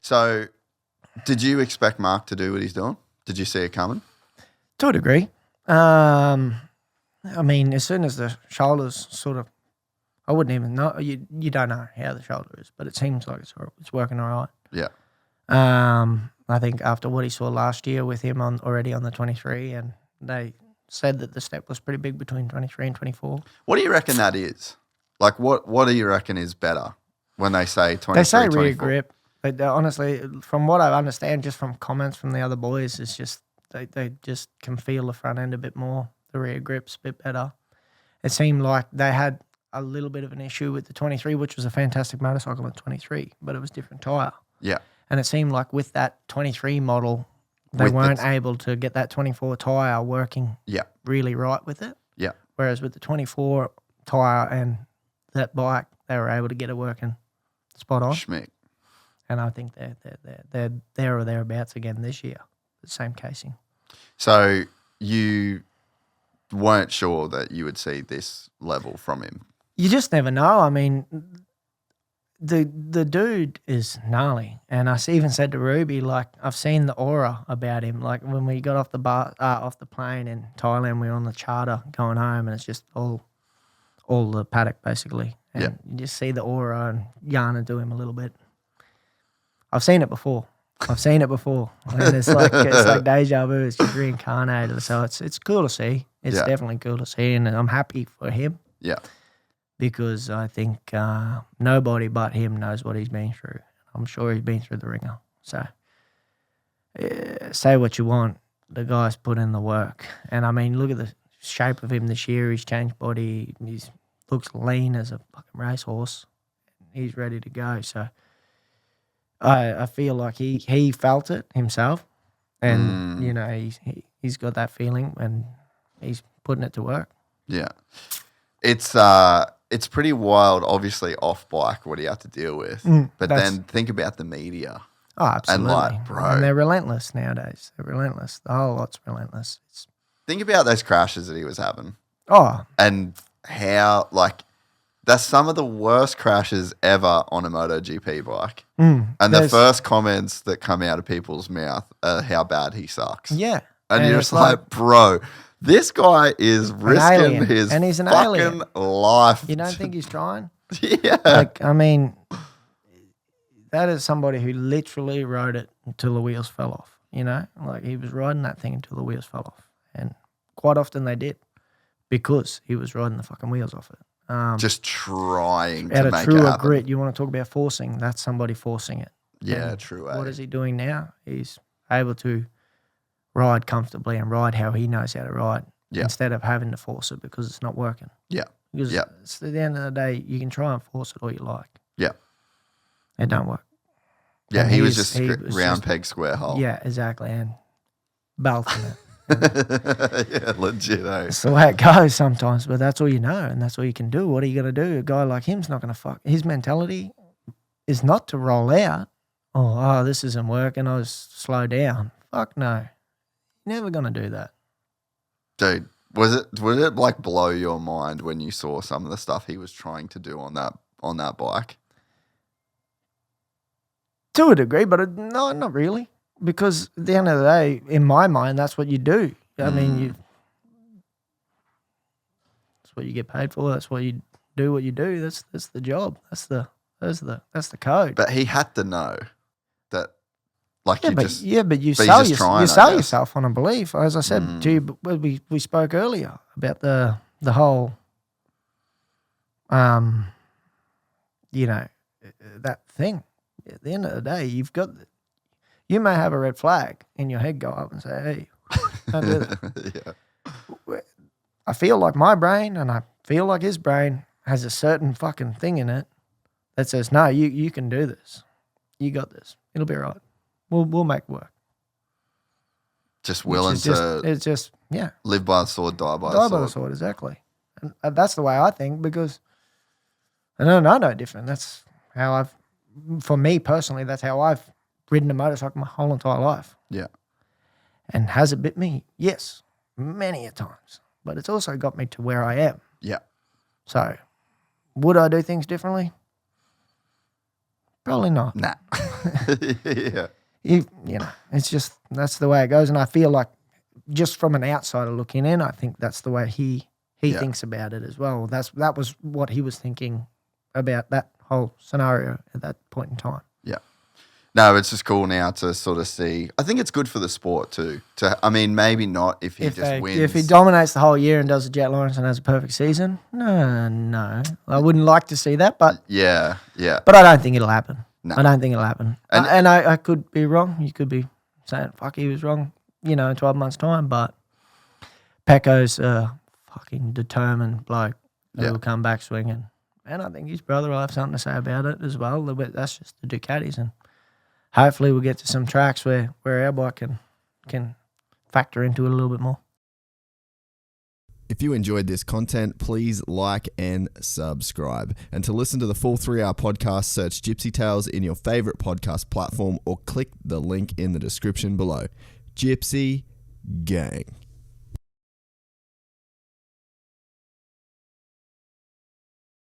So, did you expect Mark to do what he's doing? Did you see it coming? To a degree. I mean, as soon as the shoulders sort of, I wouldn't even know. You don't know how the shoulder is, but it seems like it's working all right. Yeah. I think after what he saw last year with him already on the 23, and they said that the step was pretty big between 23 and 24. What do you reckon that is? Like, what do you reckon is better when they say 23, They say 24? rear grip. But honestly, from what I understand, just from comments from the other boys, it's just they just can feel the front end a bit more. The rear grip's a bit better. It seemed like they had a little bit of an issue with the 23, which was a fantastic motorcycle at 23, but it was different tyre. Yeah. And it seemed like with that 23 model, they weren't able to get that 24 tyre working really right with it. Yeah. Whereas with the 24 tyre and that bike, they were able to get it working spot on. Schmick. And I think they're there or thereabouts again this year, the same casing. So you weren't sure that you would see this level from him? You just never know. I mean, the dude is gnarly. And I even said to Ruby, like, I've seen the aura about him. Like when we got off the plane in Thailand, we were on the charter going home, and it's just all the paddock basically. And you just see the aura and Yana do him a little bit. I've seen it before. And it's like deja vu. It's just reincarnated. So it's cool to see. It's definitely cool to see, and I'm happy for him. Yeah. Because I think nobody but him knows what he's been through. I'm sure he's been through the ringer. So say what you want, the guy's put in the work. And I mean, look at the shape of him this year. He's changed body. He looks lean as a fucking racehorse. He's ready to go. So I feel like he felt it himself, and you know he's got that feeling, and he's putting it to work. Yeah, it's pretty wild. Obviously, off bike, what he had to deal with, but then think about the media. Oh, absolutely. And like, bro, and they're relentless nowadays. They're relentless. The whole lot's relentless. Think about those crashes that he was having. Oh, and how that's some of the worst crashes ever on a MotoGP bike. And the first comments that come out of people's mouth are how bad he sucks. Yeah. And you're just like, bro, this guy is risking his and he's an fucking alien. life. You don't think he's trying? Yeah. Like, I mean, that is somebody who literally rode it until the wheels fell off, you know? Like, he was riding that thing until the wheels fell off. And quite often they did because he was riding the fucking wheels off it. Just trying to out of make true it happen. grit, you want to talk about forcing, that's somebody forcing it. Yeah, and true. What is he doing now? He's able to ride comfortably and ride how he knows how to ride instead of having to force it because it's not working. Yeah. Because it's, at the end of the day, you can try and force it all you like. Yeah. It don't work. Yeah, And he was just round peg, square hole. Yeah, exactly. And belting it. Yeah, legit. That's the way it goes sometimes, but that's all you know, and that's all you can do. What are you going to do? A guy like him's not going to fuck. His mentality is not to roll out. Oh, this isn't working. I was slow down. Fuck no. Never going to do that. Dude, was it like blow your mind when you saw some of the stuff he was trying to do on that bike? To a degree, but no, not really. Because at the end of the day, in my mind, that's what you do. I mean, that's what you get paid for. That's what you do. What you do. That's the job. That's the code. But he had to know that, like, but you sell yourself on a belief. As I said to you, we spoke earlier about the whole, you know, that thing. At the end of the day, you may have a red flag in your head go up and say, hey, don't do that. Yeah. I feel like my brain and I feel like his brain has a certain fucking thing in it that says, no, you can do this. You got this. It'll be right. We'll make it work. Just willing to live by the sword, die by the sword. Die by the sword, exactly. And that's the way I think because I know different. That's how for me personally, that's how I've ridden a motorcycle my whole entire life. Yeah. And has it bit me? Yes, many a times. But it's also got me to where I am. Yeah. So, would I do things differently? Probably not. Nah. Yeah. You know, it's just that's the way it goes. And I feel like just from an outsider looking in, I think that's the way he thinks about it as well. That was what he was thinking about that whole scenario at that point in time. Yeah. No, it's just cool now to sort of see. I think it's good for the sport too. I mean, maybe not if he wins. If he dominates the whole year and does the Jet Lawrence and has a perfect season, no. I wouldn't like to see that, but yeah. But I don't think it'll happen. No. I don't think it'll happen. And I could be wrong. You could be saying, fuck, he was wrong, in 12 months' time. But Pecco's a fucking determined bloke who will come back swinging. And I think his brother will have something to say about it as well. That's just the Ducatis. And hopefully we'll get to some tracks where our bike can factor into it a little bit more. If you enjoyed this content, please like and subscribe. And to listen to the full 3-hour podcast, search Gypsy Tales in your favorite podcast platform or click the link in the description below. Gypsy Gang.